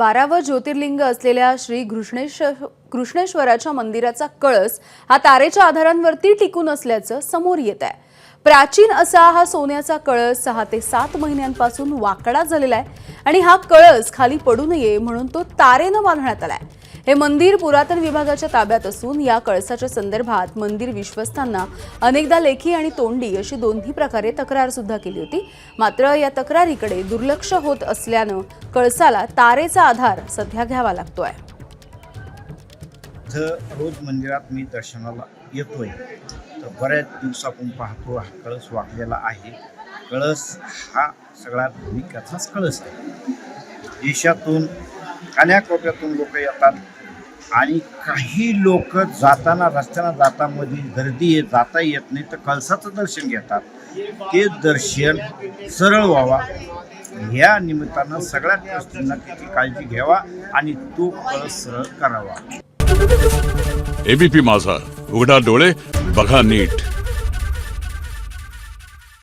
12वं ज्योतिर्लिंग असलेल्या श्री कृष्णेश्वराच्या मंदिराचा कळस हा तारेच्या आधारांवरती टिकून असल्याचं समोर येत आहे। प्राचीन असा हा सोन्याचा कळस 6 ते 7 महिन्यांपासून वाकडा झालेला आहे आणि हा कळस खाली पडू नये म्हणून तो तारेनं बांधण्यात आलाय। हे मंदिर पुरातन विभागाच्या ताब्यात असून या कळसाच्या संदर्भात मंदिर विश्वस्तांना अनेकदा लेखी आणि तोंडी अशी दोन्ही प्रकारे तक्रार सुद्धा केली होती। मात्र या तक्रारीकडे दुर्लक्ष होत असल्यानं कळसाला तारेचा आधार सध्या घ्यावा लागतोय। रोज मंदिरात मी दर्शनाला येतोय तर बऱ्याच दिवसापासून पाहतो हा कळस वाकलेला आहे। कळस हा सगळ्यात भूमिकाचाच कळस आहे। देशातून अनेक कोट्यातून लोक येतात आणि काही लोक जाताना रस्त्यानं जातामध्ये गर्दी जाता येत नाही तर कळसाचं दर्शन घेतात। ते दर्शन सरळ व्हावा या निमित्तानं सगळ्यात गोष्टींना त्याची काळजी घ्यावा आणि तो कळस सरळ करावा। एबीपी माझा, उघडा डोळे बघा नीट।